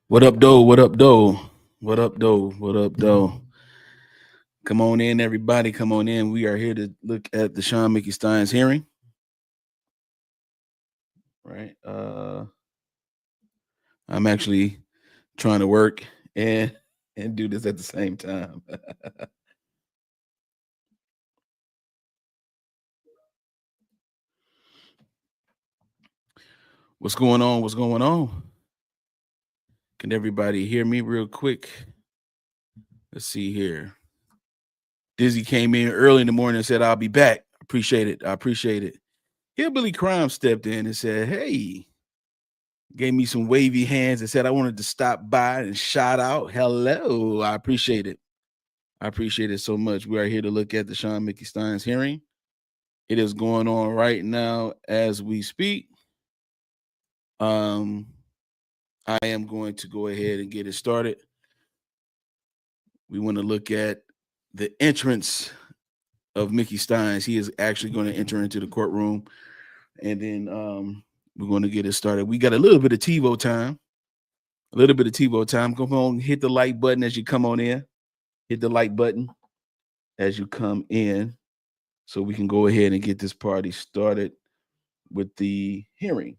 What up, though? What up, though? What up, though? What up, though? Come on in, everybody. Come on in. We are here to look at the Shawn Mickey Stines hearing. Right. I'm actually trying to work and do this at the same time. What's going on? What's going on? Can everybody hear me real quick? Let's see here. Dizzy came in early in the morning and said, I'll be back. Appreciate it. I appreciate it. Hillbilly Crime stepped in and said, hey, gave me some wavy hands and said I wanted to stop by and shout out. Hello. I appreciate it. I appreciate it so much. We are here to look at the Shawn Mickey Stines hearing. It is going on right now as we speak. I am going to go ahead and get it started. We want to look at the entrance of Mickey Stines. He is actually going to enter into the courtroom, and then we're going to get it started. We got a little bit of TiVo time. Come on, hit the like button as you come on in. Hit the like button as you come in so we can go ahead and get this party started with the hearing.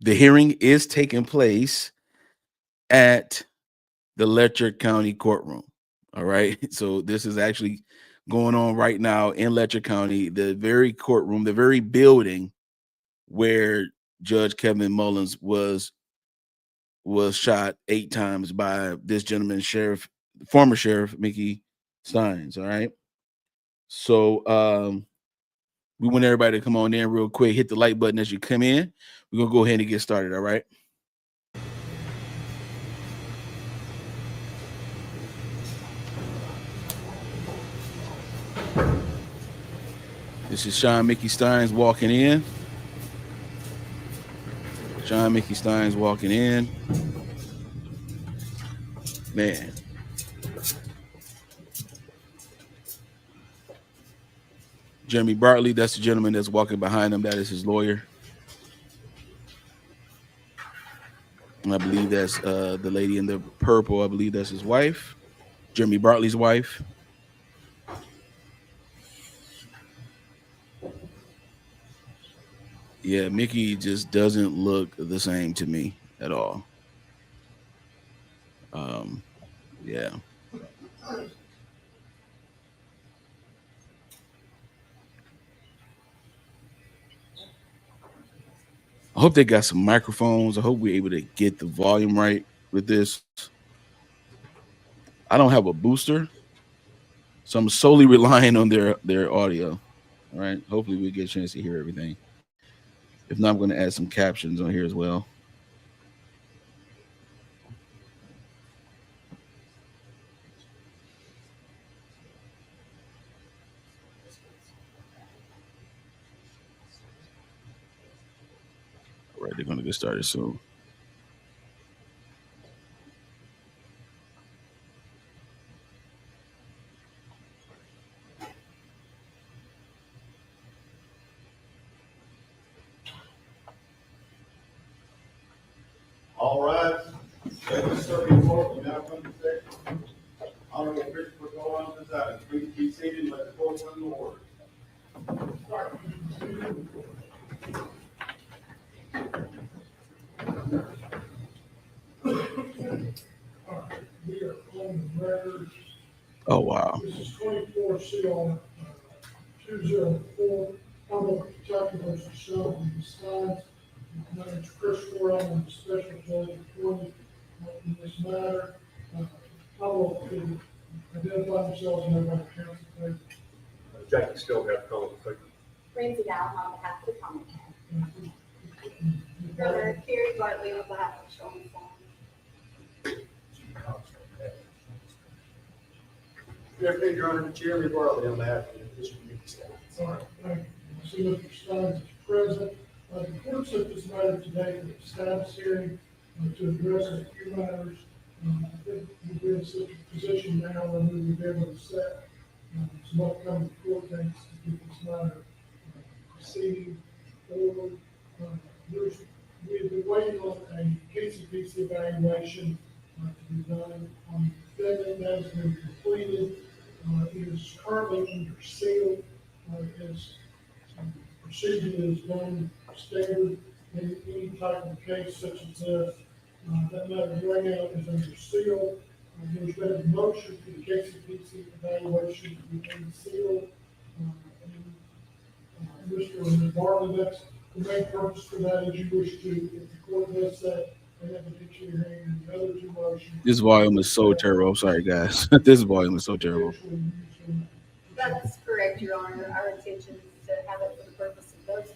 The hearing is taking place at the Letcher County courtroom. All right. So this is actually going on right now in Letcher County, the very courtroom, the very building where Judge Kevin Mullins was shot 8 times by this gentleman, former Sheriff Mickey Stines. All right. So we want everybody to come on in real quick, hit the like button as you come in. We're gonna go ahead and get started. All right. This is Shawn Mickey Stines walking in. Shawn Mickey Stines walking in. Man. Jeremy Bartley, that's the gentleman that's walking behind him. That is his lawyer. And I believe that's the lady in the purple. I believe that's his wife, Jeremy Bartley's wife. Yeah, Mickey just doesn't look the same to me at all. Yeah. I hope they got some microphones. I hope we're able to get the volume right with this. I don't have a booster, so I'm solely relying on their audio. All right. Hopefully we get a chance to hear everything. If not, I'm going to add some captions on here as well. All right, they're going to get started soon. All right. Let's start report. We now come to second. Honorable Christopher Golan presiding. Please be seated and let the court come to order. We are on the record. Oh, wow. This is 24 CL 204. Honorable Kentucky versus Shawn Mickey Stines. My name is Chris Warren. I'm the special judge appointed in this matter. I will identify themselves and everybody counsel, please. Jackie still got call it. Ramsey Down on behalf of the common man. Governor Kerry Bartley on behalf of Shawn Mickey. Your Honor, Jeremy Bartley on behalf of the District Judge. All right, thank you. I see Mr. Stines is present. The court set this matter today for the status hearing to address a few matters. I think we're in such a position now where we will be able to set some upcoming court dates to get this matter proceeding forward. We've been waiting on a KCPC evaluation to be done on the defendant. That has been completed. It is currently under seal. As procedure is done standard in any type of case such as this. That matter right now is under seal. There's been a motion for the KCPC evaluation to be unsealed. Mr. Bartley, that's the main purpose for that, is you wish to, if the court does that, and have a picture hearing, and the other two motions. This volume is so terrible. I'm sorry, guys. This volume is so terrible. That's correct, Your Honor. Our intention is to have it for the purpose of those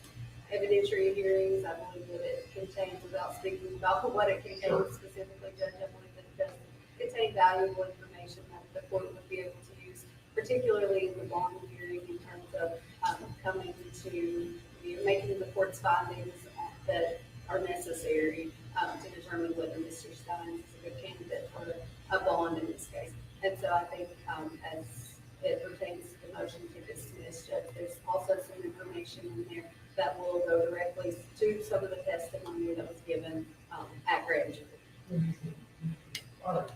evidentiary hearings. I believe that it contains, without speaking about what it contains specifically, Judge, I believe that it does contain valuable information that the court would be able to use, particularly in the bond hearing, in terms of coming to, making the court's findings that are necessary to determine whether Mr. Stines is a good candidate for a bond in this case. And so I think as it pertains to the motion to dismiss, Judge, there's also some information in there that will go directly to some of the testimony that was given at grand jury. All right.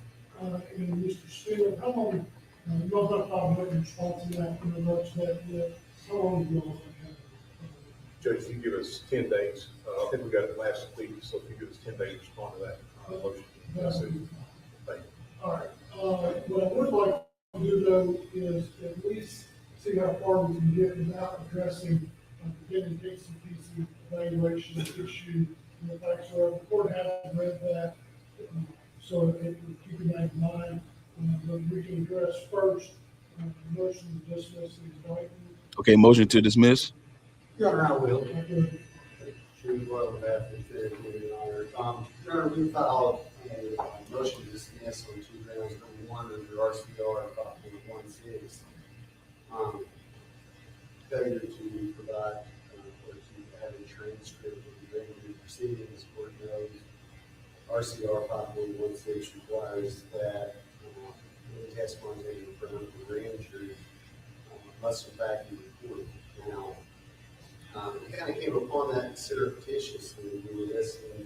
And Mr. Steele, how long, you don't have a problem response to that, in regards to that, yet? How long do you all have? Judge, you give us 10 days. I think we got it last week, so if you give us 10 days to respond to that motion. That's it. Thank you. All right. What I would like to do though is at least see how far we can get without addressing getting KCPC evaluation issue. And the fact so the court hasn't read that, so keeping that in mind, but we can address first the motion to dismiss the indictment. Okay, motion to dismiss. Your Honor, I will. Sure you will, that is very good, Your Honor. Your Honor, we filed a motion to dismiss on two grounds. Number one, under RCR 5.16, failure to provide or to have a transcript of the grand jury proceedings. Court knows RCR 5.16 requires that the testimony taken in front of the grand jury must in fact be recorded. Now, we kind of came upon that surreptitiously. We were listening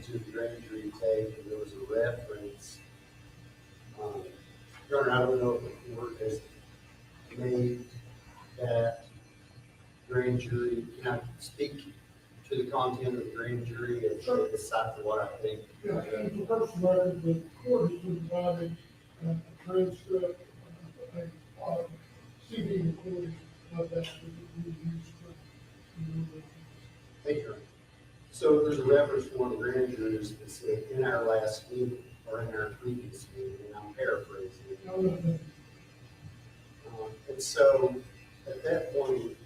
to the grand jury tape, and there was a reference. Your Honor, I don't know if the court has made that grand jury. Can I speak to the content of the grand jury and decide for what I think? Yeah, and for purpose of record, the court has provided a transcript, a CD recording of that we use for. Thank you. So there's a reference to one of the grand jurors that said in our last meeting or in our previous meeting, and I'm paraphrasing. And so at that point,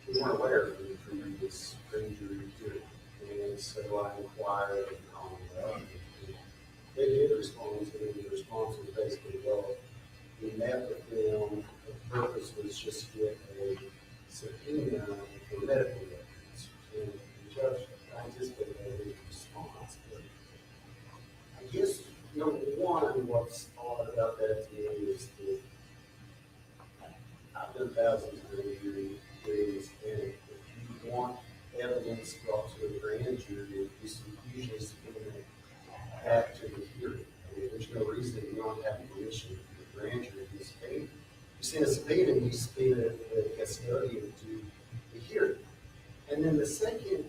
we weren't aware of the previous grand jury hearing. And so I inquired on they did respond to it. The response was basically, well, we met with them. The purpose was just to get a subpoena for medical records. And the judge anticipated a response. But I guess, number one, what's odd about that to me is that I've done thousands of grand juries, and if you want evidence brought to a grand jury, you usually subpoena it back to the hearing. I mean, there's no reason you don't have permission for the grand jury to subpoena. You send a subpoena, and you subpoena the custodian to the hearing. And then the second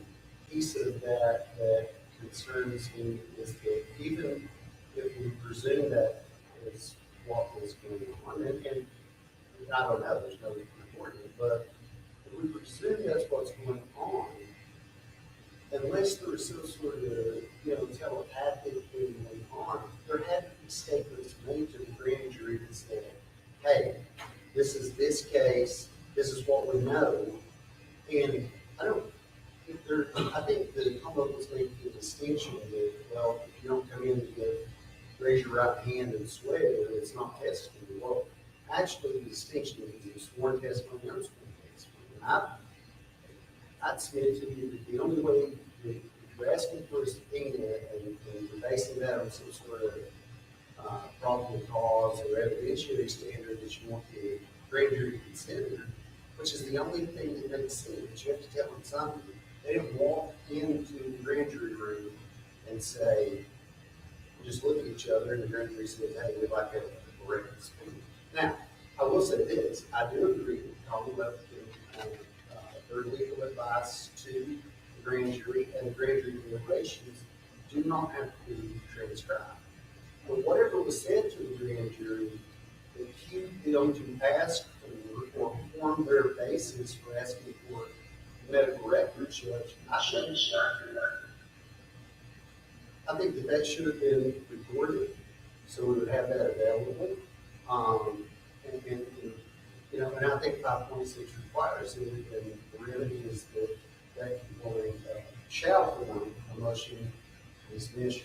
piece of that that concerns me is that even if we presume that is what was going on, and I don't know, there's no reporting, but if we presume that's what's going on, unless there was some sort of, telepathic thing going on, there had to be statements made to the grand jury that said, hey, this is this case, this is what we know. And I think the Commonwealth was making the distinction that, well, if you don't come in and raise your right hand and swear, it's not testimony. Well, actually, the distinction is sworn testimony and unsworn testimony. I'd submit to you that the only way that you're asking for a subpoena and you're basing that on some sort of probable cause or evidentiary standard that you want the grand jury to consider, which is the only thing that makes sense. You have to tell them something. They didn't walk into the grand jury room and say, just look at each other, and the grand jury says, hey, we'd like to have a record speak. Now, I will say this, I do agree with calling up their legal advice to the grand jury, and the grand jury deliberations do not have to be transcribed. But whatever was said to the grand jury, if you going to ask for or form their basis for asking for medical records, Judge, I think that should have been recorded, so we would have that available. And you know, and I think 5.6 requires it, and the remedy is that you will shall form a motion to dismiss.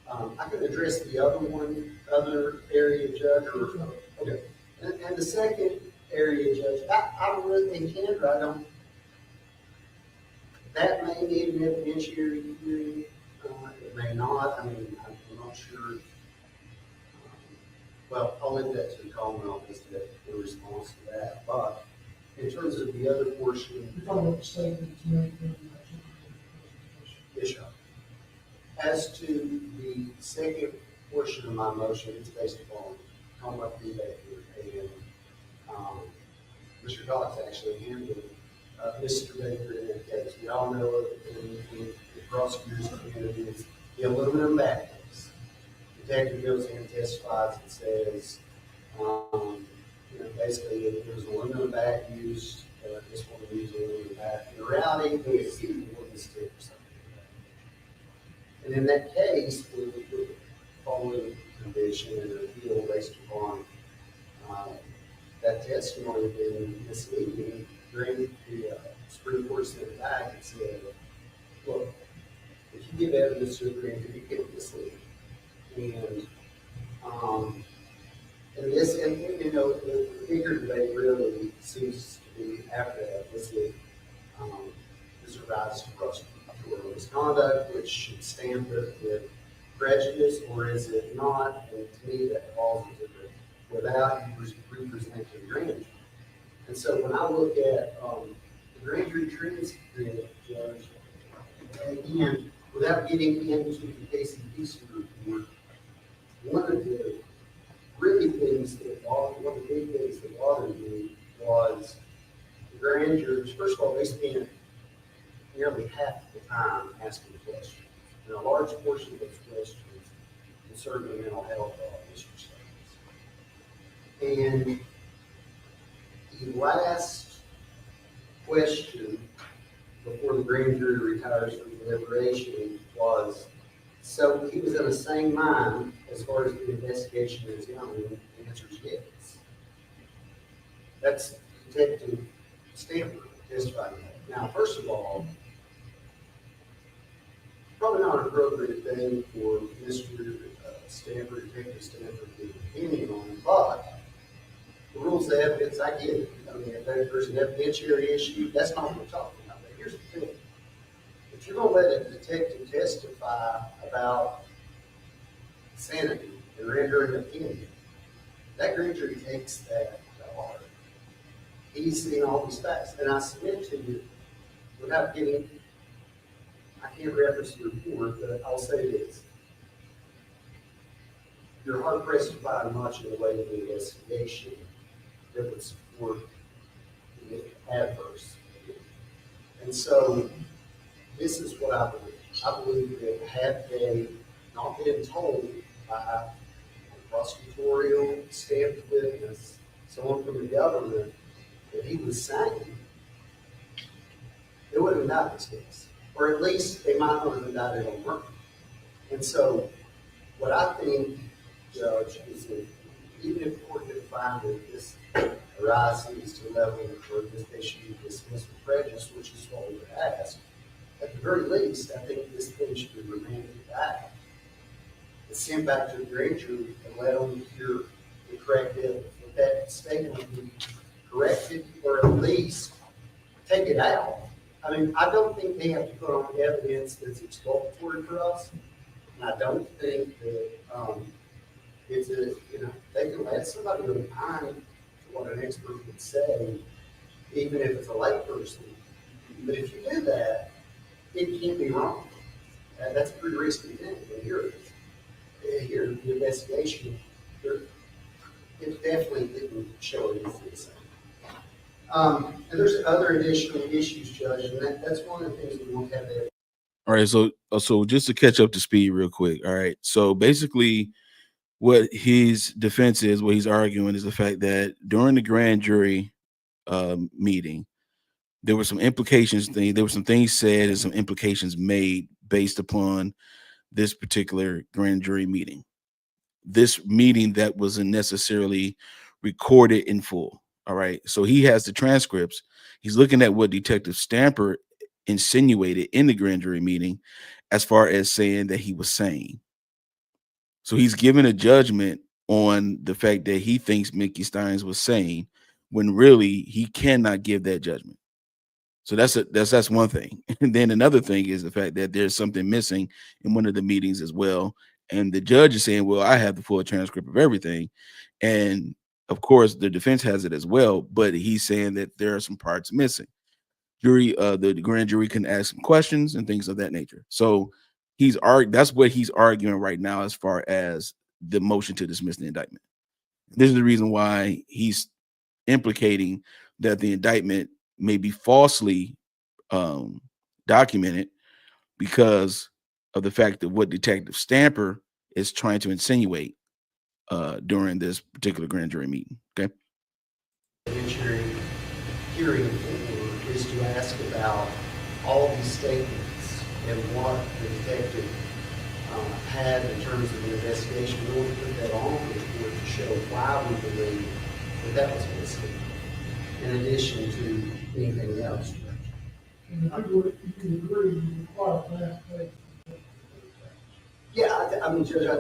I can address the other area, Judge, or, okay. And the second area, Judge, I don't really think Kendra, I don't, that may need an evidentiary hearing, it may not, I mean, I'm not sure. Well, I'll leave that to the Coleman office to the response to that, but in terms of the other portion. You're talking about the statement to make them actually Yes, sir. As to the second portion of my motion, it's based upon conduct feedback here, and Mr. Cox actually handled Mr. Baker in that case. We all know in the prosecutor's community is the aluminum bag case. Detective goes in and testifies and says, you know, basically if there was an aluminum bag used, this one used aluminum bag. In reality, it was even more than stick or something. And in that case, we would following conviction and appeal based upon that testimony being misleading. During the Supreme Court sent it back and said, look, if you give evidence to a grand jury, you get misleading. And this, and you know, the bigger debate really seems to be after that. Is it this arises from prosecutorial misconduct, which should stand with prejudice, or is it not? And to me, that falls into the without you representing the grand jury. And so when I look at the grand jury transcript, Judge, again, without getting into the KCPC report, one of the really things that one of the big things that bothered me was the grand jurors. First of all, they spent nearly half the time asking questions, and a large portion of those questions concerned the mental health of Mr. Stines. And the last question before the grand jury retires from deliberation was, so he was in the same mind as far as the investigation is going, and the answer is yes. That's Detective Stanford testifying that. Now, first of all, probably not an appropriate thing for Mr. Stanford, Detective Stanford, to give an opinion on, but the rules of evidence, I get it. I mean, if there's an evidentiary issue, that's not what we're talking about. But here's the thing. If you're going to let a detective testify about sanity and render an opinion, that grand jury takes that to heart. He's seen all these facts. And I submit to you, without getting, I can't reference the report, but I'll say this. You're hard pressed to find much in the way of the investigation that would support the adverse. And so this is what I believe. I believe that had they not been told by a prosecutorial stamped witness, someone from the government, that he was sane, they wouldn't have died this case. Or at least they might not have died on murder. And so what I think, Judge, is that even if the court didn't find that this arises to the level for this issue dismissed with prejudice, which is what we would ask, at the very least, I think this thing should be remanded back. It's sent back to the grand jury and let them hear the correct evidence. If that statement be corrected, or at least take it out. I mean, I don't think they have to put on evidence that's exculpatory for us. And I don't think that it's a, you know, they can let somebody go behind what an expert would say even if it's a lay person. But if you do that, it can't be wrong. That's a pretty risky thing. And your investigation, it definitely didn't show anything the same. And there's other additional issues, Judge, and that's one of the things we want to have there. All right, so just to catch up to speed real quick. All right, so basically, what his defense is, what he's arguing, is the fact that during the grand jury meeting, there were some implications. There were some things said and some implications made based upon this particular grand jury meeting. This meeting that wasn't necessarily recorded in full. All right, so he has the transcripts. He's looking at what Detective Stamper insinuated in the grand jury meeting, as far as saying that he was saying. So he's given a judgment on the fact that he thinks Mickey Stines was saying, when really he cannot give that judgment. So that's one thing. And then another thing is the fact that there's something missing in one of the meetings as well. And the judge is saying, well, I have the full transcript of everything. And of course, the defense has it as well, but he's saying that there are some parts missing. The grand jury can ask some questions and things of that nature. So that's what he's arguing right now as far as the motion to dismiss the indictment. This is the reason why he's implicating that the indictment may be falsely documented, because of the fact that what Detective Stamper is trying to insinuate during this particular grand jury meeting. Okay. Hearing is to ask about all these statements and what the detective had in terms of the investigation. We want to put that on the report to show why we believe that was missing, in addition to anything else. And if you agree, you require that. Yeah, I mean, Judge, I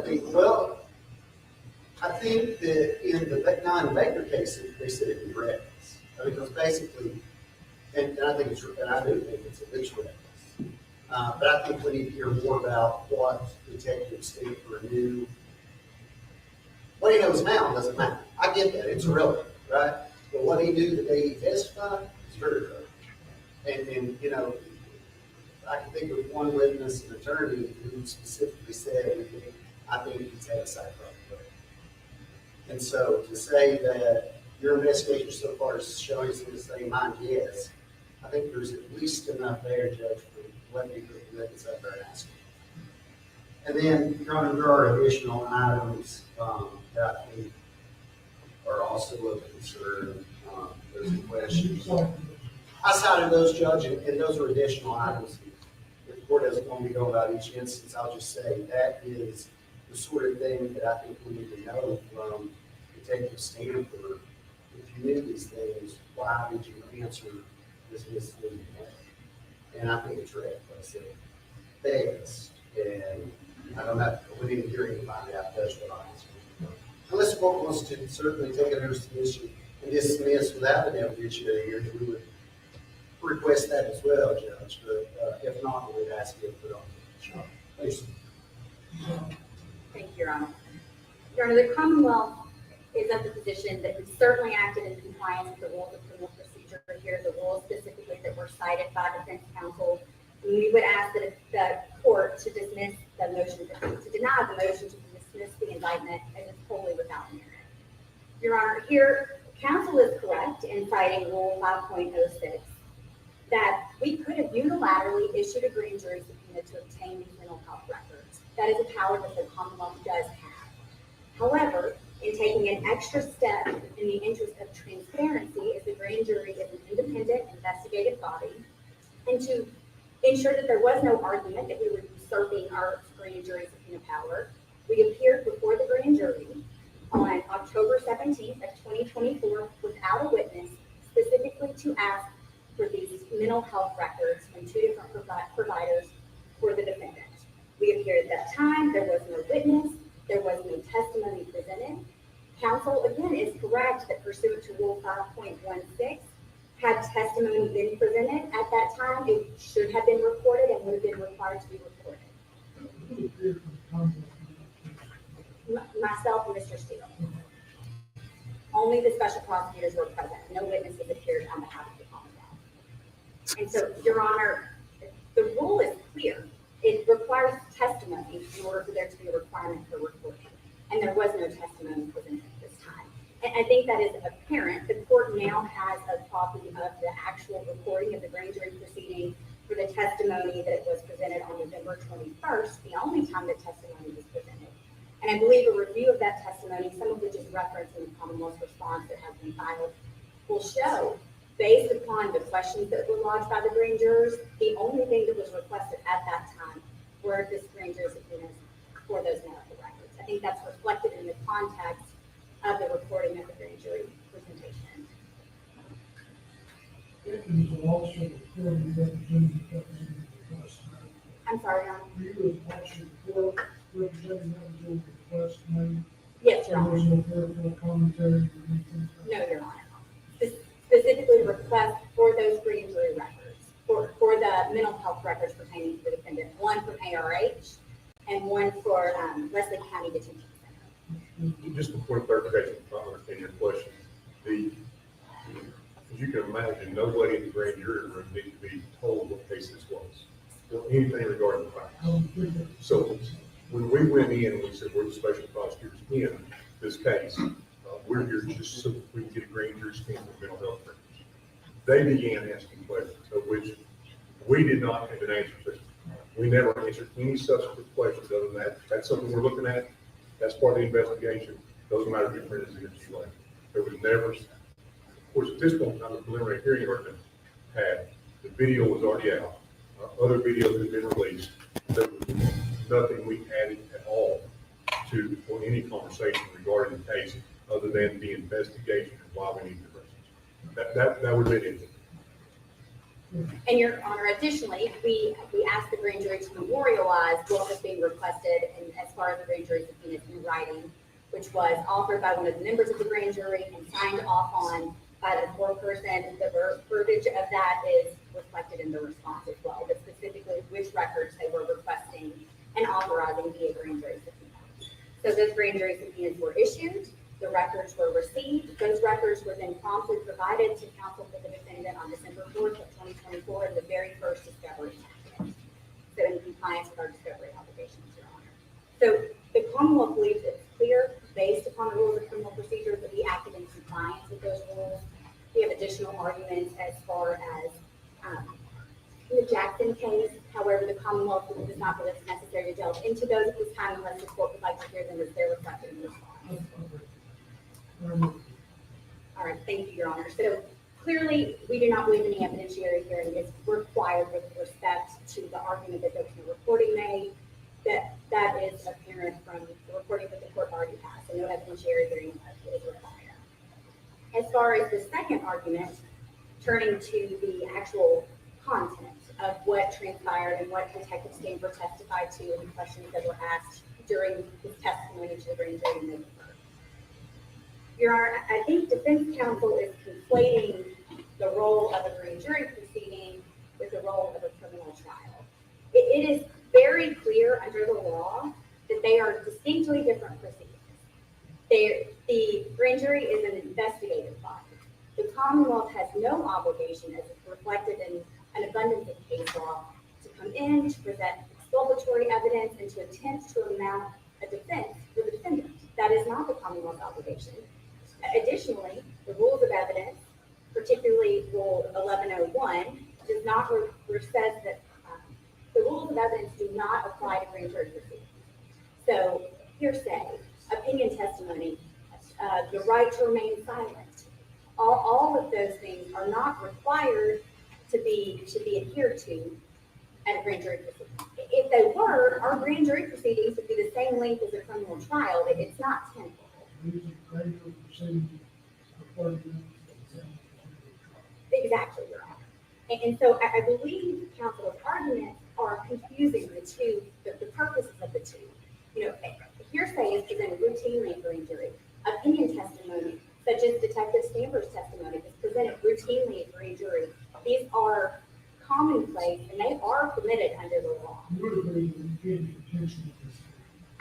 think that in the non-Baker case, they said it was reckless. I mean, because basically, and I think it's, and I do think it's at least reckless. But I think we need to hear more about what Detective Stamper knew. What he knows now doesn't matter. I get that, it's irrelevant, right? But what he knew the day he testified is very relevant. And you know, I can think of one witness, an attorney, who specifically said, I think he's had a side problem. And so to say that your investigation so far is showing us in the same mind, yes, I think there's at least enough there, Judge, for let me put this up there and ask you. And then, Your Honor, there are additional items that I think are also of concern. There's a question. I cited those, Judge, and those are additional items. If the court doesn't want me to go about each instance, I'll just say that is the sort of thing that I think we need to know from Detective Stamper. If you knew these things, why did you answer this misleading way? And I think it's reckless at best. And I don't have, we need a hearing to find out that's what I answered. Unless the court wants to certainly take it under submission and dismiss without an evidentiary hearing, we would request that as well, Judge. But if not, we'd ask you to put on. Sure. Thanks. Thank you, Your Honor. Your Honor, the Commonwealth is of the position that we certainly acted in compliance with the rules of criminal procedure here, the rules specifically that were cited by defense counsel. And we would ask that the court to dismiss the motion, to deny the motion to dismiss the indictment as it's wholly without merit. Your Honor, here, counsel is correct in citing Rule 5.06 that we could have unilaterally issued a grand jury subpoena to obtain these mental health records. That is a power that the Commonwealth does have. However, in taking an extra step in the interest of transparency, as the grand jury is an independent investigative body, and to ensure that there was no argument that we were usurping our grand jury subpoena power, we appeared before the grand jury on October 17th of 2024 without a witness, specifically to ask for these mental health records from two different providers for the defendant. We appeared at that time, there was no witness, there was no testimony presented. Counsel, again, is correct that pursuant to Rule 5.16, had testimony been presented at that time, it should have been recorded and would have been required to be recorded. Myself and Mr. Steele. Only the special prosecutors were present. No witnesses appeared on behalf of the And so, Your Honor, the rule is clear. It requires testimony in order for there to be a requirement for recording. And there was no testimony presented at this time. And I think that is apparent. The court now has a copy of the actual recording of the grand jury proceeding for the testimony that was presented on November 21st, the only time that testimony was presented. And I believe a review of that testimony, some of which is referenced in the Commonwealth's response that has been filed, will show, based upon the questions that were lodged by the grand jurors, the only thing that was requested at that time were this grand jury subpoenas for those medical records. I think that's reflected in the context of the recording of the grand jury presentation. It was also recording representing the request. I'm sorry, Your Honor. You was also reporting representing the request made. Yes, Your There Honor. was no further commentary or anything. No, Your Honor. Specifically request for those grand jury records, for the mental health records pertaining to the defendant, one from ARH and one for Leslie County Detention Center. Just a point of clarification, if I understand your question. As you can imagine, nobody in the grand jury room needed to be told what case this was, or anything regarding the facts. So when we went in and we said, we're the special prosecutors in this case, we're here just so we can get a grand jury stand for mental health records. They began asking questions, of which we did not have an answer to. We never answered any subsequent questions other than that. That's something we're looking at. That's part of the investigation. Those matters get printed against you later. There was never, of course, at this point in time, the preliminary hearing argument had, the video was already out. Other videos had been released. There was nothing we added at all to, or any conversation regarding the case other than the investigation and why we need the records. That would have been it. And Your Honor, additionally, we asked the grand jury to memorialize what was being requested and as far as the grand jury subpoenas in writing, which was authored by one of the members of the grand jury and signed off on by the foreperson. The verbiage of that is reflected in the response as well, but specifically which records they were requesting and authorizing via grand jury subpoenas. So those grand jury subpoenas were issued. The records were received. Those records were then promptly provided to counsel for the defendant on December 4th of 2024 in the very first discovery package. So in compliance with our discovery obligations, Your Honor. So the Commonwealth believes it's clear, based upon the rules of criminal procedure, that we acted in compliance with those rules. We have additional arguments as far as the Jackson case. However, the Commonwealth does not feel it's necessary to delve into those at this time unless the court would like to hear them as they're reflected in the response. All right, thank you, Your Honor. So clearly, we do not believe any evidentiary hearing is required with respect to the argument that there was no reporting made. That is apparent from the reporting that the court already has. So no evidentiary hearing is required. As far as the second argument, turning to the actual content of what transpired and what Detective Stanford testified to and the questions that were asked during his testimony to the grand jury in November. Your Honor, I think defense counsel is conflating the role of a grand jury proceeding with the role of a criminal trial. It is very clear under the law that they are distinctly different proceedings. The grand jury is an investigative body. The Commonwealth has no obligation, as reflected in an abundance of case law, to come in, to present exculpatory evidence, and to attempt to mount a defense for the defendant. That is not the Commonwealth's obligation. Additionally, the rules of evidence, particularly Rule 1101, does not says that the rules of evidence do not apply to grand jury proceedings. So, hearsay, opinion testimony, the right to remain silent, all of those things are not required to be adhered to at a grand jury proceeding. If they were, our grand jury proceedings would be the same length as a criminal trial. It's not tenfold. Exactly, Your Honor. And so I believe counsel's arguments are confusing the two, the purposes of the two. You know, hearsay is presented routinely in grand jury. Opinion testimony, such as Detective Stanford's testimony, is presented routinely in grand jury. These are commonplace and they are permitted under the law.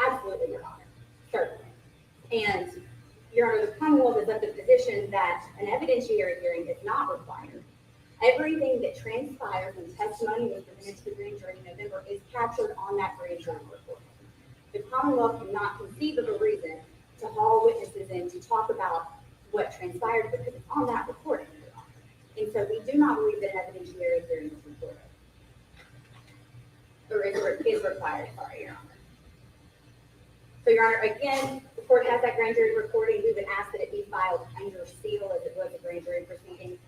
Absolutely, Your Honor. Certainly. And Your Honor, the Commonwealth is of the position that an evidentiary hearing is not required. Everything that transpires when testimony was presented to the grand jury in November is captured on that grand jury report. The Commonwealth cannot conceive of a reason to haul witnesses in to talk about what transpired because it's on that recording. And so we do not believe that evidentiary hearing is recorded. Or is required, sorry, Your Honor. So, Your Honor, again, the court has that grand jury recording. We would ask that it be filed under seal as it was a grand jury proceeding.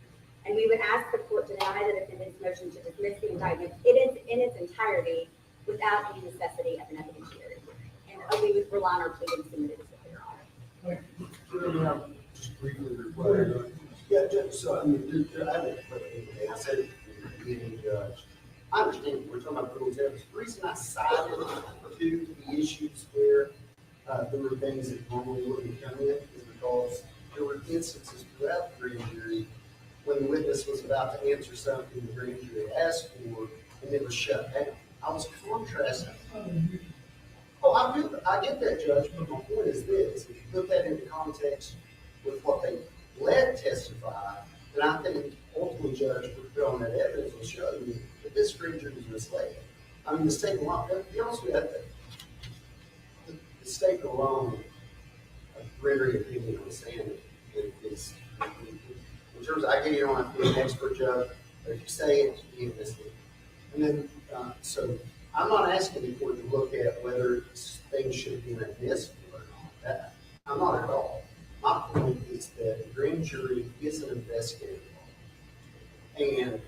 And we would ask the court to deny the defendant's motion to dismiss the indictment in its entirety without any necessity of an evidentiary hearing. And we would rely on our pleadings submitted as well, Your Honor. Just briefly required. Yeah, so I mean, I have a question. I said it to the beginning, Judge. I understand we're talking about rules. The reason I cited to the issues where there were things that normally wouldn't come in is because there were instances throughout the grand jury when the witness was about to answer something the grand jury asked for and it was shut down. I was contrasting. Oh, I get that, Judge, but my point is this. If you put that into context with what they let testify, then I think ultimately, Judge, put on that evidence will show you that this grand jury was misled. I mean, the state alone, to be honest with you, the state alone, rendering opinion on standing is, in terms of, I get you don't have to be an expert, Judge, but if you say it, you be misleading. And then, so I'm not asking the court to look at whether things should be admissible or not. I'm not at all. My point is that the grand jury is an investigative body, and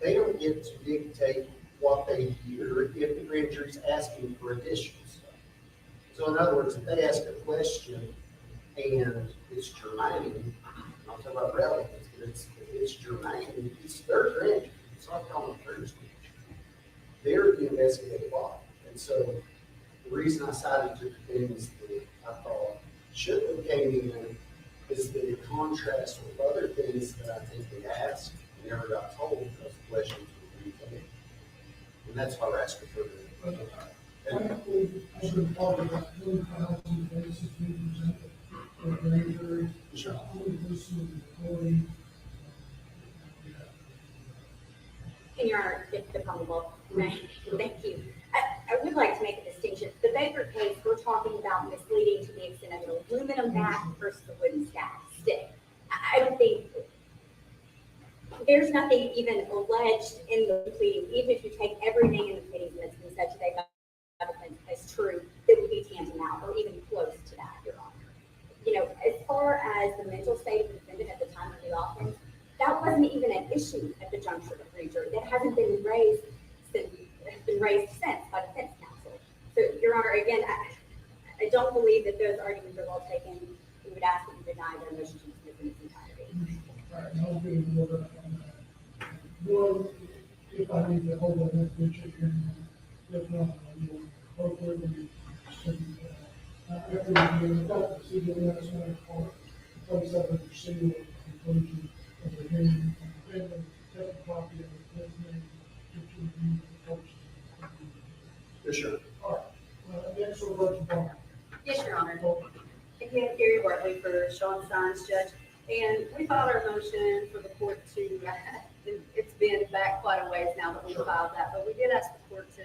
they don't get to dictate what they hear if the grand jury's asking for additional stuff. So in other words, if they ask a question and it's germane, I'm talking about relevance, but it's germane, it's their grand jury. It's not common jurisdiction. They're the investigative body. And so the reason I cited to the things that I thought should have came in is that it contrasts with other things that I think they asked and never got told because the questions were retained. And that's why we're asking for the. I should talk about 20,000 cases being presented for grand jury. Sure. I would listen to the recording. And Your Honor, if the Commonwealth may, thank you. I would like to make a distinction. The Baker case, we're talking about misleading to the extent of an aluminum back versus a wooden stick. I would think there's nothing even alleged in the pleading, even if you take everything in the pleading that's been said today by the defense as true, that would be tantamount or even close to that, Your Honor. You know, as far as the mental state of the defendant at the time of the offense, that wasn't even an issue at the juncture of grand jury. That hasn't been raised since by defense counsel. So, Your Honor, again, I don't believe that those arguments are well taken. We would ask that you deny their motion to dismiss in its entirety. All right, I'll give you more on that. One, if I need to hold on that picture here, if not, I will hopefully send after the fact, the city last night, place that under seal of conclusion of the hearing, and then take a copy of the name to review the court's. Yes, sure. All right, next we'll go to Bond. Yes, Your Honor. Again, Gary Wortley for Shawn Mickey Judge. And we filed our motion for the court to, it's been back quite a ways now that we filed that, but we did ask the court to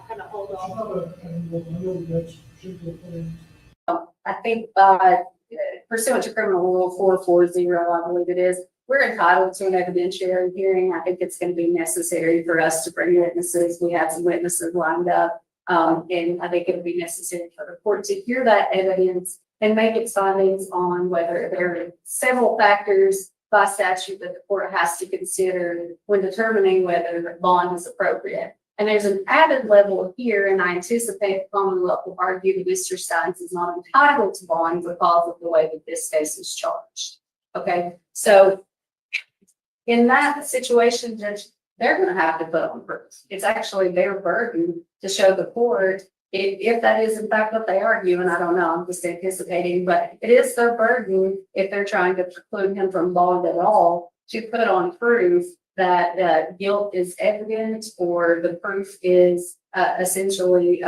kind of hold It's off. not a, I know that's particular things. I think pursuant to criminal rule 440, I believe it is, we're entitled to an evidentiary hearing. I think it's going to be necessary for us to bring witnesses. We have some witnesses lined up. And I think it would be necessary for the court to hear that evidence and make its findings on whether there are several factors by statute that the court has to consider when determining whether bond is appropriate. And there's an added level here, and I anticipate the Commonwealth will argue that Mr. Stines is not entitled to bond because of the way that this case is charged. Okay, so in that situation, Judge, they're going to have to put on proof. It's actually their burden to show the court if that is in fact what they argue, and I don't know, I'm just anticipating, but it is their burden if they're trying to preclude him from bond at all to put on proof that guilt is evident or the proof is essentially,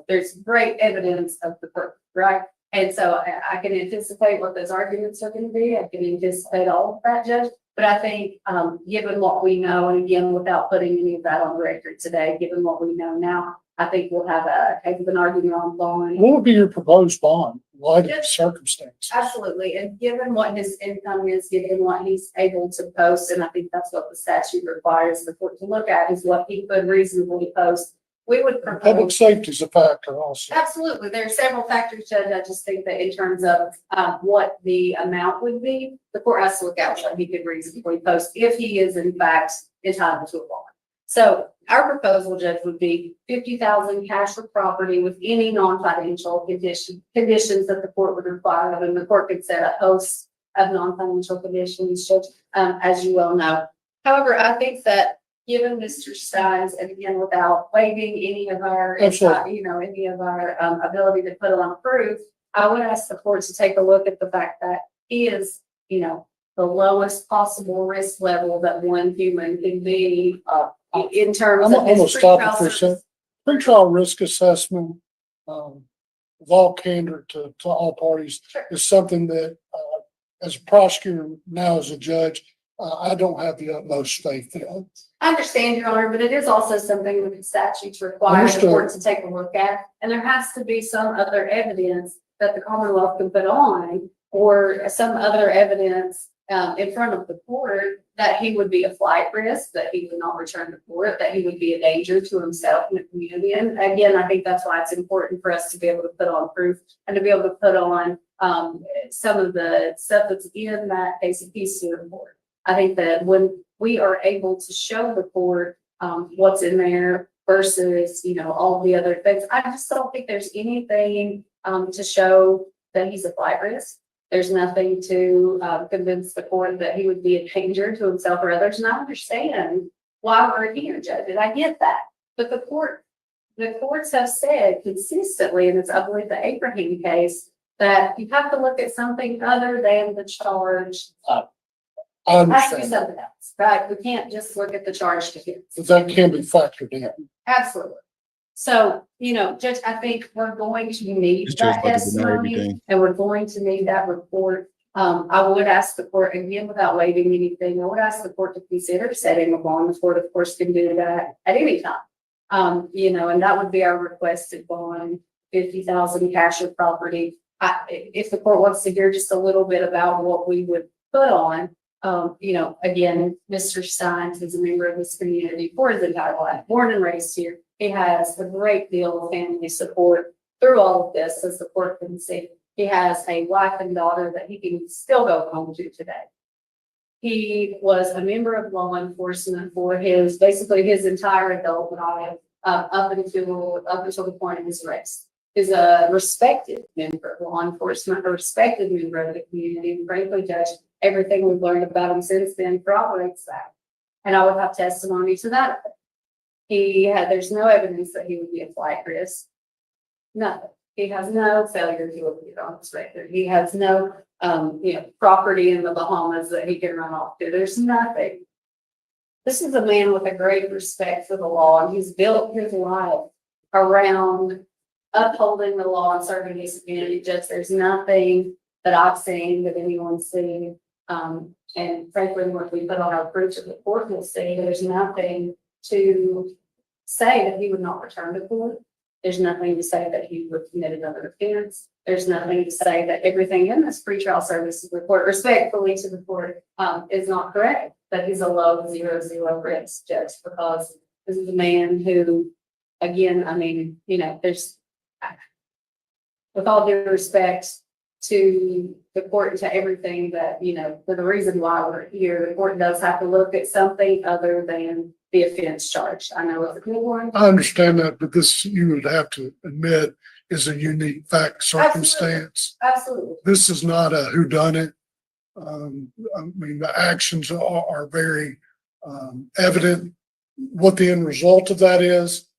there's great evidence of the proof, right? And so I can anticipate what those arguments are gonna be. I can anticipate all of that, Judge. But I think, given what we know, and again, without putting any of that on the record today, given what we know now, I think we'll have a heck of an argument on bond. What would be your proposed bond, in light of the circumstances? Absolutely, and given what his income is, given what he's able to post, and I think that's what the statute requires the court to look at, is what he could reasonably post. We would Public propose. safety is a factor also. Absolutely, there are several factors, Judge. I just think that in terms of what the amount would be, the court has to look at what he could reasonably post if he is in fact entitled to a bond. So our proposal, Judge, would be 50,000 cash or property with any non-financial conditions that the court would require of him. The court could set a host of non-financial conditions, Judge, as you well know. However, I think that given Mr. Stines, and again, without waiving any of our, Absolutely. any of our ability to put on proof, I would ask the court to take a look at the fact that he is, the lowest possible risk level that one human can be, in terms I'm of his gonna stop pretrial it for a service. second. Pretrial risk assessment, with all candor to all parties, Sure. is something that, as a prosecutor, now as a judge, I don't have the utmost faith in. I understand, Your Honor, but it is also something that the statutes require the Understood. court to take a look at. And there has to be some other evidence that the Commonwealth can put on, or some other evidence in front of the court that he would be a flight risk, that he would not return to court, that he would be a danger to himself and the community. And again, I think that's why it's important for us to be able to put on proof and to be able to put on some of the stuff that's in that case of peace report. I think that when we are able to show the court what's in there versus, all the other things, I just don't think there's anything to show that he's a flight risk. There's nothing to convince the court that he would be a danger to himself or others. And I understand why we're here, Judge, and I get that. But the courts have said consistently, and it's, I believe, the Abraham case, that you have to look at something other than the charge. I It has to be understand, something else, right? We can't just look at the charge defense. but that can be factored in. Absolutely. So, Judge, I think we're going to need This judge that about to deny testimony, everything. and we're going to need that report. I would ask the court, again, without waiving anything, I would ask the court to consider setting a bond. The court, of course, can do that at any time. And that would be our requested bond, 50,000 cash or property. If the court wants to hear just a little bit about what we would put on, again, Mr. Stines is a member of this community for his entire life, born and raised here. He has a great deal of family support through all of this, as the court can see. He has a wife and daughter that he can still go home to today. He was a member of law enforcement for basically his entire adult life, up until the point of his arrest. Is a respected member of law enforcement, a respected member of the community, and frankly, Judge, everything we've learned about him since then corroborates that. And I would have testimony to that. There's no evidence that he would be a flight risk. Nothing. He has no failure to appear on his record. He has no, property in the Bahamas that he can run off to. There's nothing. This is a man with a great respect for the law, and he's built his life around upholding the law and serving his community. Just there's nothing that I've seen, that anyone's seen. And frankly, what we put on our proof of the court will see, there's nothing to say that he would not return to court. There's nothing to say that he would commit another offense. There's nothing to say that everything in this pretrial services report, respectfully to the court, is not correct. That he's a low 0-0 risk, Judge, because this is a man who, again, there's, with all due respect to the court and to everything that, for the reason why we're here, the court does have to look at something other than the offense charged. I know it's a good one. I understand that, but this, you would have to admit, is a unique fact circumstance. Absolutely. This is not a whodunit. The actions are very evident. What the end result of that is,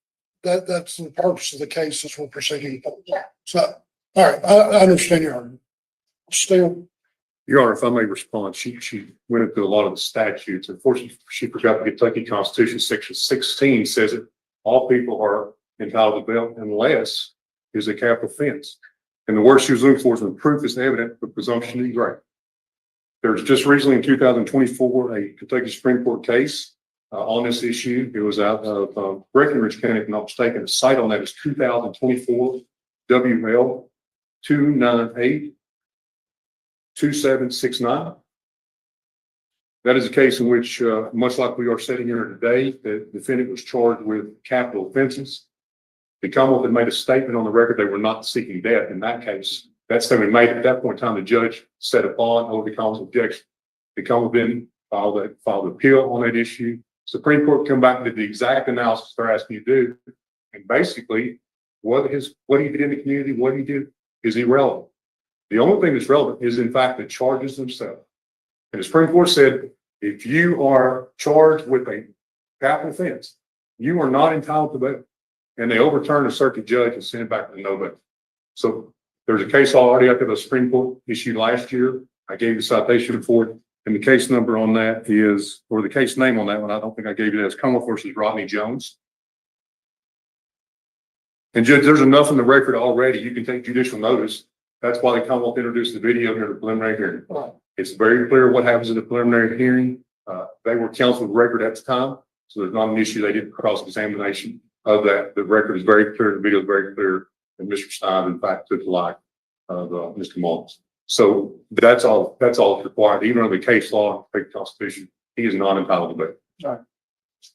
that's the purpose of the case as we're proceeding. Yeah. So, all right, I understand your argument. Still, Your Honor, if I may respond, she went into a lot of the statutes. Unfortunately, she forgot the Kentucky Constitution, section 16 says that all people are entitled to bail unless there's a capital offense. And the word she was looking for is when proof is evident, the presumption is right. There's just recently in 2024, a Kentucky Supreme Court case on this issue. It was out of Breckenridge County, if I'm not mistaken. The site on that is 2024 WL 298-2769. That is a case in which, much like we are sitting here today, the defendant was charged with capital offenses. The Commonwealth had made a statement on the record they were not seeking death in that case. That statement made at that point in time, the judge set a bond over the Commonwealth's objection. The Commonwealth then filed an appeal on that issue. Supreme Court come back and did the exact analysis they're asking you to do. And basically, what he did in the community, what he did is irrelevant. The only thing that's relevant is, in fact, the charges themselves. And the Supreme Court said, if you are charged with a capital offense, you are not entitled to bail. And they overturned a circuit judge and sent it back to no bail. So there's a case already out there the Supreme Court issued last year. I gave you the citation for it. And the case number on that is, or the case name on that one, I don't think I gave you that. It's Commonwealth versus Rodney Jones. And Judge, there's enough in the record already. You can take judicial notice. That's why the Commonwealth introduced the video here at the preliminary hearing. It's very clear what happens in the preliminary hearing. They were counseled record at the time, so there's not an issue. They did cross-examination of that. The record is very clear. The video is very clear. And Mr. Stein, in fact, took the life of Mr. Mullins. So that's all that's required. Even under the case law, the Constitution, he is not entitled to bail.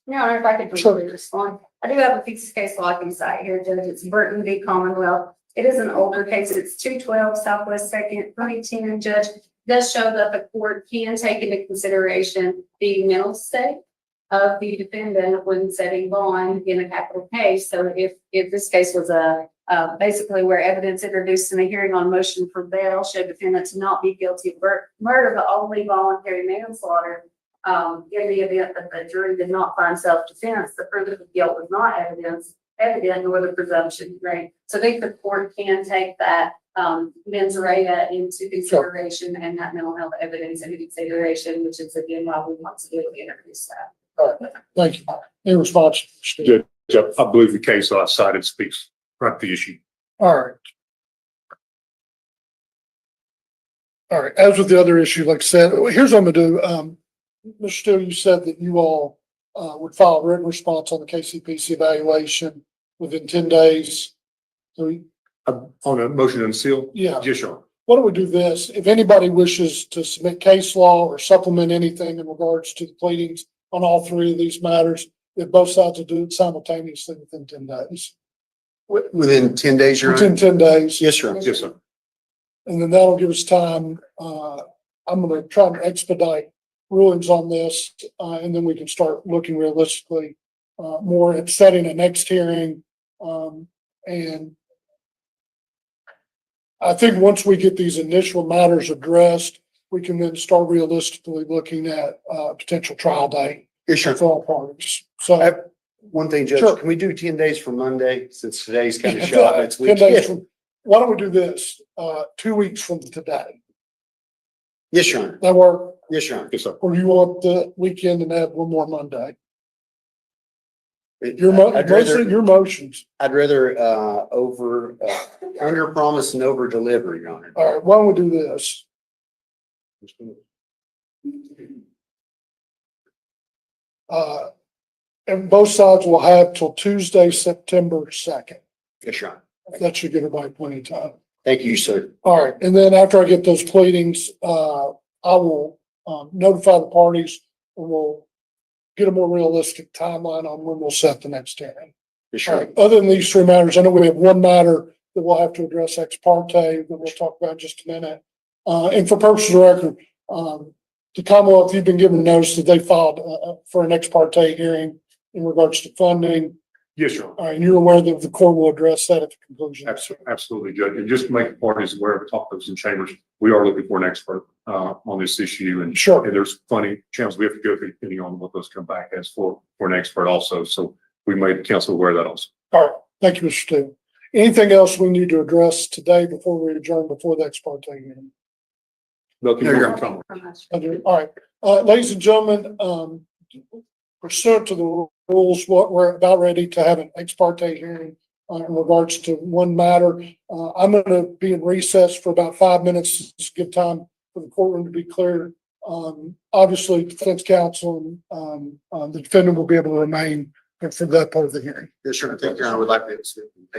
No, if I could briefly respond. I do have a piece of case law I can cite here, Judge. It's Burton v. Commonwealth. It is an older case. It's 212 Southwest 2nd, 2010. Judge does show that the court can take into consideration the mental state of the defendant when setting bond in a capital case. So if this case was basically where evidence introduced in a hearing on motion for bail showed defendant to not be guilty of murder, but only voluntary manslaughter, in the event that the jury did not find self-defense, the proof of guilt was not evident, nor the presumption, right? So I think the court can take that mens rea into consideration and that mental health evidence into consideration, which is again why we want to be able to introduce that. All right, thank you. In response, Judge, I believe the case I cited speaks right to the issue. all right. All right, as with the other issue, like I said, here's what I'm gonna do. Mr. Steele, you said that you all would file a written response on the KCPC evaluation within 10 days. So, On a motion to unseal? yeah, Yes, Your Honor. why don't we do this? If anybody wishes to submit case law or supplement anything in regards to the pleadings on all three of these matters, if both sides will do it simultaneously within 10 days. Within 10 days, Your Honor? Within 10 days. Yes, Your Honor. Yes, sir. And then that'll give us time. I'm gonna try to expedite rulings on this, and then we can start looking realistically more at setting a next hearing. And I think once we get these initial matters addressed, we can then start realistically looking at potential trial date Yes, sure. for all parties. So I have one thing, Judge, Sure. can we do 10 days from Monday, since today's kind of Yeah, shot next 10 week? days from, why don't we do this, 2 weeks from today? Yes, Your Honor. That work? Yes, Your Honor. Yes, sir. Or you want the weekend and add one more Monday? I'd Mostly your motions. rather under promise and over deliver, Your Honor. All right, why don't we do this? And both sides will have till Tuesday, September 2nd. Yes, Your Honor. That should give everybody plenty of time. Thank you, sir. All right, and then after I get those pleadings, I will notify the parties and we'll get a more realistic timeline on when we'll set the next hearing. Yes, All Your Honor. right, other than these three matters, I know we have one matter that we'll have to address ex parte that we'll talk about in just a minute. And for purposes of record, the Commonwealth, you've been given notice that they filed for an ex parte hearing in regards to funding. Yes, Your Honor. All right, and you're aware that the court will address that at the conclusion. Absolutely, Judge. And just to make the parties aware of the talk those in chambers, we are looking for an expert on this issue. And Sure. and there's plenty channels we have to go through depending on what those come back as for an expert also. So we made the council aware of that also. All right, thank you, Mr. Steele. Anything else we need to address today before we adjourn before the ex parte hearing? Nothing There you more go. to come. All right, ladies and gentlemen, pursuant to the rules, we're about ready to have an ex parte hearing in regards to one matter. I'm going to be in recess for about 5 minutes to give time for the courtroom to be clear. Obviously, defense counsel and the defendant will be able to remain for that part of the hearing. Yes, sir. Thank you, Your Honor. We'd like to.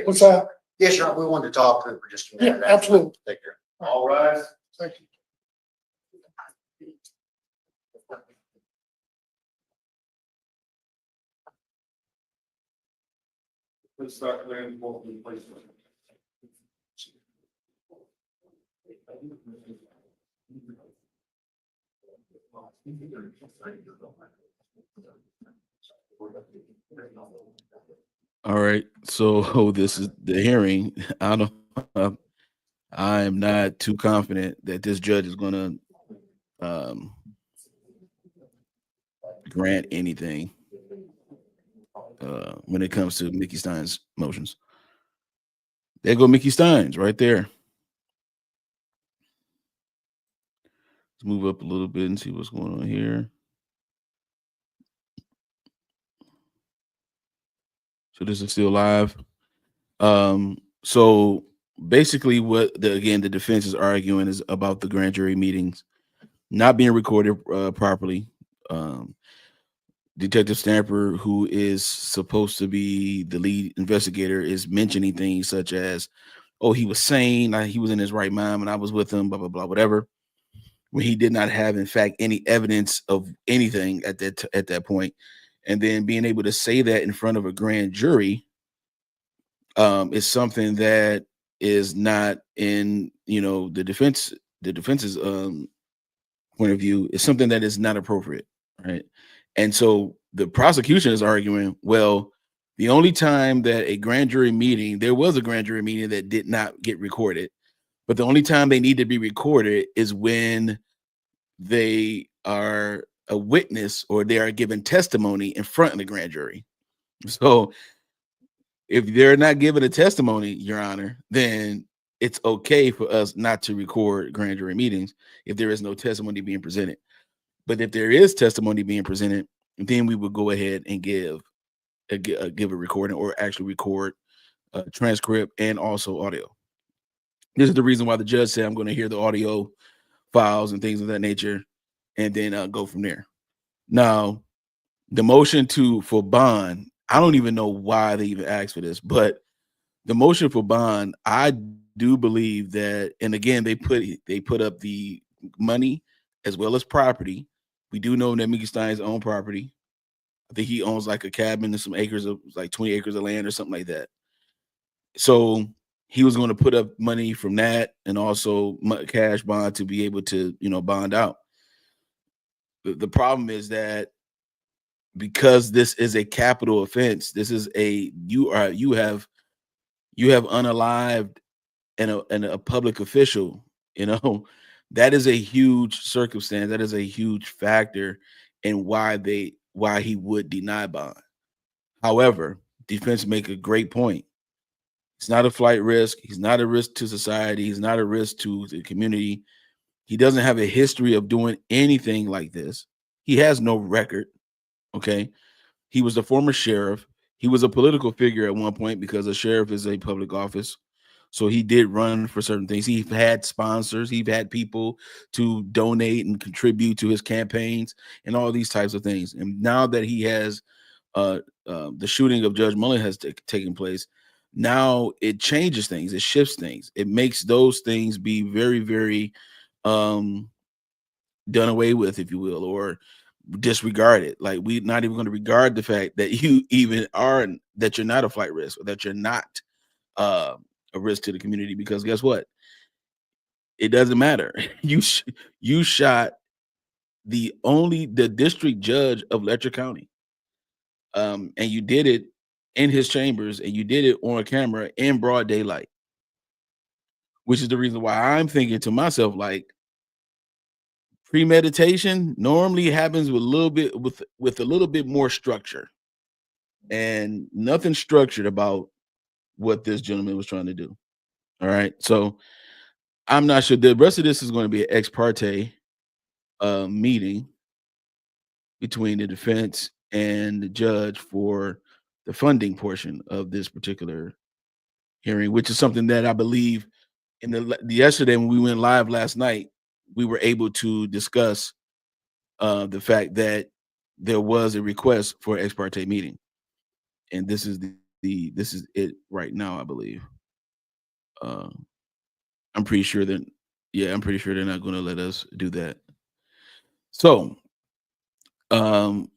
What's that? Yes, Your Honor. We wanted to talk to him for just a minute. Yeah, absolutely. Take care. All rise. Thank you. Let's start clearing the courtroom, please. All right. So this is the hearing. I don't. I am not too confident that this judge is going to grant anything when it comes to Mickey Stines' motions. There go Mickey Stines right there. Let's move up a little bit and see what's going on here. So this is still live. So basically what the defense is arguing is about the grand jury meetings not being recorded properly. Detective Stamper, who is supposed to be the lead investigator, is mentioning things such as, oh, he was sane, he was in his right mind when I was with him, blah, blah, blah, whatever, when he did not have, in fact, any evidence of anything at that point. And then being able to say that in front of a grand jury is something that is not in, the defense's point of view, is something that is not appropriate, right? And so the prosecution is arguing, well, the only time that there was a grand jury meeting that did not get recorded, but the only time they need to be recorded is when they are a witness or they are given testimony in front of the grand jury. So if they're not given a testimony, Your Honor, then it's okay for us not to record grand jury meetings if there is no testimony being presented. But if there is testimony being presented, then we would go ahead and give a recording or actually record a transcript and also audio. This is the reason why the judge said I'm going to hear the audio files and things of that nature and then go from there. Now, the motion for bond, I don't even know why they even asked for this, but the motion for bond, I do believe that, and again, they put up the money as well as property. We do know that Mickey Stines own property. I think he owns like a cabin and some acres of like 20 acres of land or something like that. So he was going to put up money from that and also cash bond to be able to, bond out. The problem is that because this is a capital offense, this is you have unalived and a public official, that is a huge circumstance. That is a huge factor in why he would deny bond. However, defense make a great point. It's not a flight risk. He's not a risk to society. He's not a risk to the community. He doesn't have a history of doing anything like this. He has no record. Okay. He was the former sheriff. He was a political figure at one point because a sheriff is a public office. So he did run for certain things. He had sponsors. He had people to donate and contribute to his campaigns and all these types of things. And now that he has the shooting of Judge Mullins has taken place, now it changes things. It shifts things. It makes those things be very, very done away with, if you will, or disregarded. Like, we're not even going to regard the fact that that you're not a flight risk or that you're not a risk to the community, because guess what? It doesn't matter. You shot the district judge of Letcher County. And you did it in his chambers, and you did it on camera in broad daylight, which is the reason why I'm thinking to myself, like, premeditation normally happens with a little bit more structure, and nothing structured about what this gentleman was trying to do. All right. So I'm not sure. The rest of this is going to be an ex parte meeting between the defense and the judge for the funding portion of this particular hearing, which is something that I believe in the yesterday when we went live last night, we were able to discuss the fact that there was a request for ex parte meeting, and this is this is it right now, I believe. Uh, I'm pretty sure that I'm pretty sure they're not going to let us do that. So, um,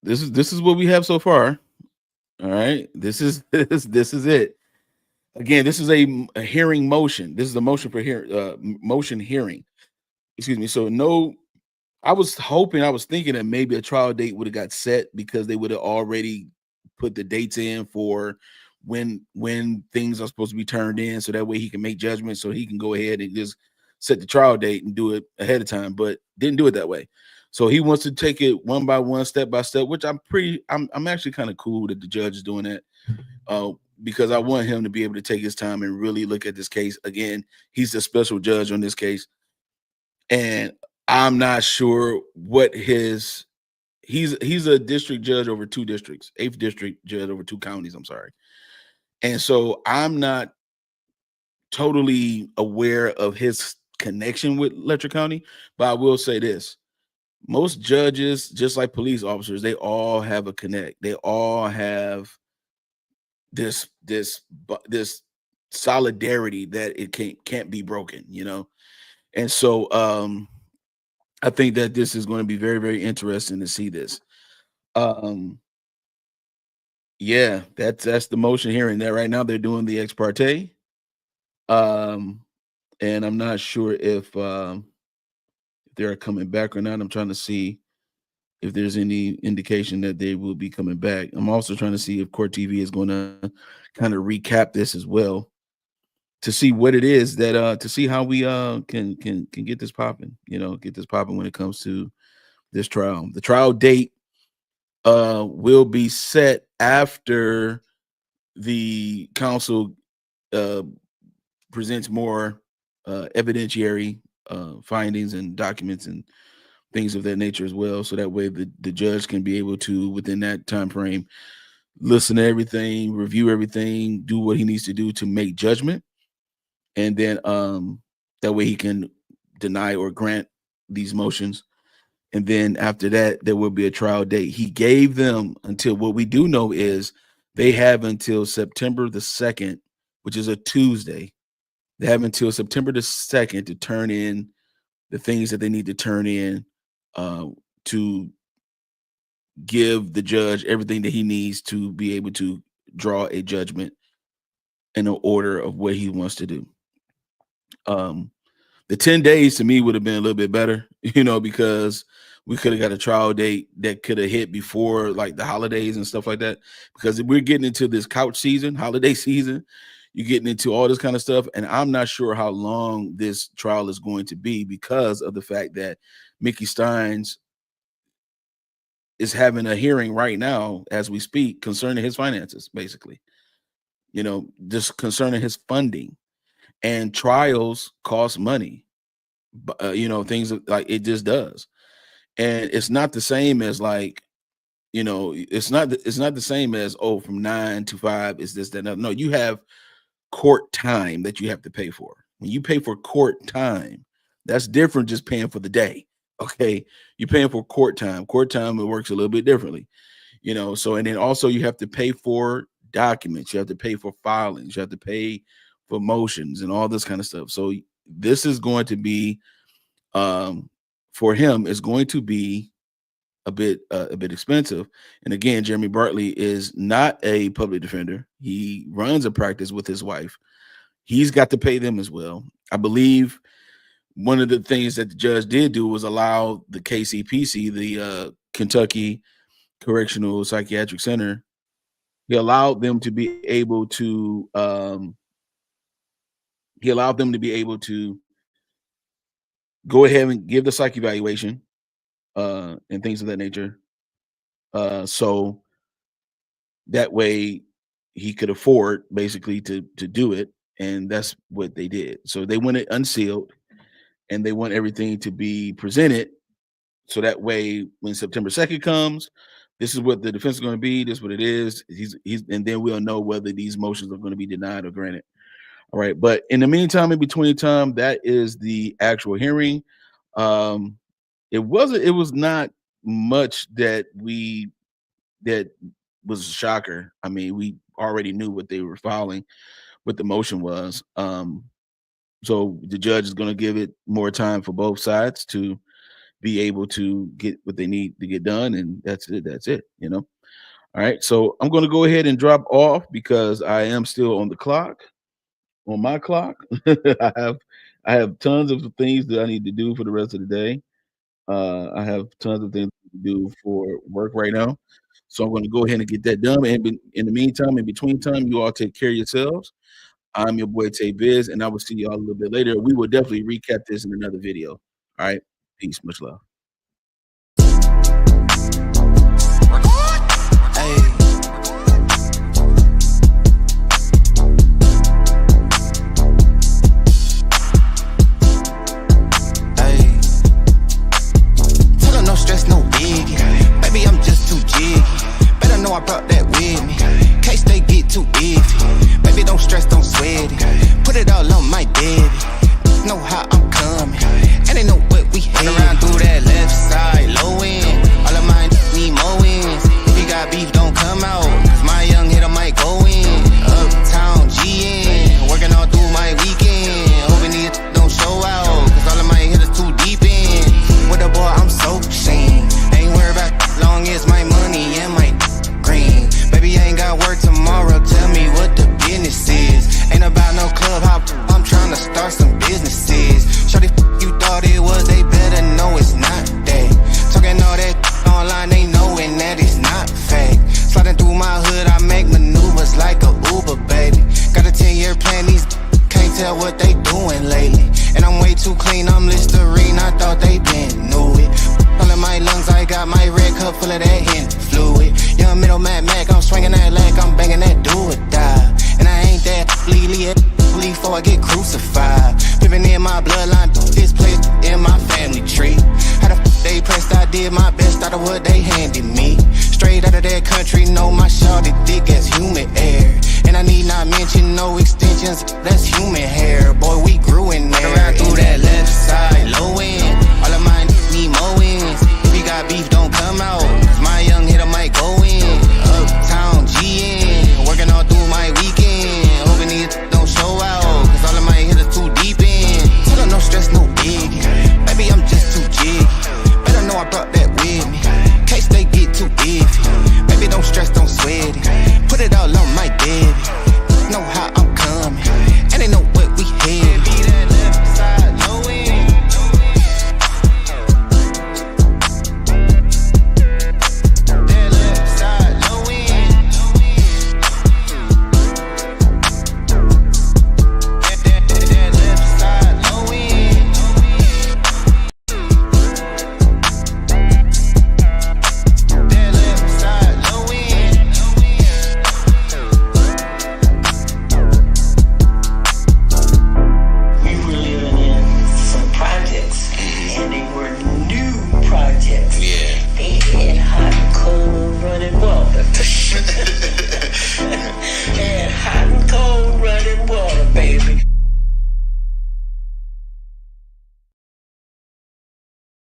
this is what we have so far. All right, this is this is it. Again, this is a hearing motion. This is a motion for motion hearing. Excuse me. So no, I was thinking that maybe a trial date would have got set because they would have already put the dates in for when things are supposed to be turned in, so that way he can make judgments, so he can go ahead and just set the trial date and do it ahead of time, but didn't do it that way. So he wants to take it one by one, step by step, which I'm actually kind of cool that the judge is doing that. Because I want him to be able to take his time and really look at this case. Again, he's the special judge on this case, and I'm not sure what he's a district judge over 2 districts, 8th district judge over 2 counties, I'm sorry. And so I'm not totally aware of his connection with Letcher County, but I will say this. Most judges, just like police officers, they all have a connect. They all have this solidarity that it can't be broken, you know. And so I think that this is going to be very, very interesting to see this. Yeah, that's the motion hearing. That right now they're doing the ex parte. And I'm not sure if they're coming back or not. I'm trying to see if there's any indication that they will be coming back. I'm also trying to see if Court TV is going to kind of recap this as well, to see what it is that to see how we can get this popping, you know, get this popping when it comes to this trial. The trial date will be set after the council presents more evidentiary findings and documents and things of that nature as well, so that way the judge can be able to, within that time frame, listen to everything, review everything, do what he needs to do to make judgment, and then that way he can deny or grant these motions. And then after that, there will be a trial date. He gave them until, what we do know is they have until September the 2nd, which is a Tuesday. They have until September the 2nd to turn in the things that they need to turn in to give the judge everything that he needs to be able to draw a judgment in an order of what he wants to do. The 10 days to me would have been a little bit better, you know, because we could have got a trial date that could have hit before like the holidays and stuff like that. Because we're getting into this couch season, holiday season, you're getting into all this kind of stuff. And I'm not sure how long this trial is going to be, because of the fact that Mickey Stines is having a hearing right now as we speak concerning his finances, basically, you know, just concerning his funding. And trials cost money, you know, things like it just does. And it's not the same as like, you know, it's not the same as, oh, from 9 to 5 is this, that, no, you have court time that you have to pay for. When you pay for court time, that's different just paying for the day. Okay, you're paying for court time. Court time, it works a little bit differently, you know. So, and then also you have to pay for documents, you have to pay for filings, you have to pay for motions and all this kind of stuff. So this is going to be for him, is going to be a bit expensive. And again, Jeremy Bartley is not a public defender. He runs a practice with his wife. He's got to pay them as well. I believe one of the things that the judge did do was allow the KCPC, the Kentucky Correctional Psychiatric Center, he allowed them to be able to go ahead and give the psych evaluation and things of that nature. So that way he could afford basically to do it. And that's what they did. So they want it unsealed and they want everything to be presented. So that way, when September 2nd comes, this is what the defense is going to be. This is what it is. And then we'll know whether these motions are going to be denied or granted. All right. But in the meantime, in between time, that is the actual hearing. It was not much that was a shocker. I mean, we already knew what they were filing, what the motion was. So the judge is going to give it more time for both sides to be able to get what they need to get done, and that's it, you know. All right, so I'm going to go ahead and drop off because I am still on my clock. I have tons of things that I need to do for the rest of the day. I have tons of things to do for work right now, so I'm going to go ahead and get that done. And in the meantime, in between time, you all take care of yourselves. I'm your boy Tay Biz, and I will see y'all a little bit later. We will definitely recap this in another video. All right, peace, much love. I brought that with me. Case they get too easy. Baby, don't stress, don't sweat it. Put it all on my daddy. Know how I'm coming. And they know what we had. Around through that left side, low end. All of mine need more wins. If you got beef, don't come out. Cause my young hitter might go in. Uptown GN. Working all through my weekend. Hoping these don't show out. Cause all of my hitters too deep in. With the boy, I'm so sane. Ain't worried about long as my money and my green. Baby, I ain't got work tomorrow. Tell me what the business is. Ain't about no club hop. I'm trying to start some businesses. Shorty, you thought it was, they better know it's not that. Talking all that online, they knowing that it's not fact. Sliding through my hood, I make maneuvers like a Uber, baby. Got a 10-year plan, these can't tell what they doing lately. And I'm way too clean, I'm Listerine, I thought they been knew it. All in my lungs, I got my red cup full of that Henny fluid. Young middle Mad Mac, I'm swinging that leg, I'm banging that do or die. And I ain't that bleedly before I get crucified. Living in my bloodline, this place in my family tree. How the they pressed, I did my best out of what they handed me. Straight out of that country, know my shawty thick as human air. And I need not mention no extensions, that's human hair. Boy, we grew in there. Around through that left side, low end. All of mine need more wins. If you got beef, don't come out.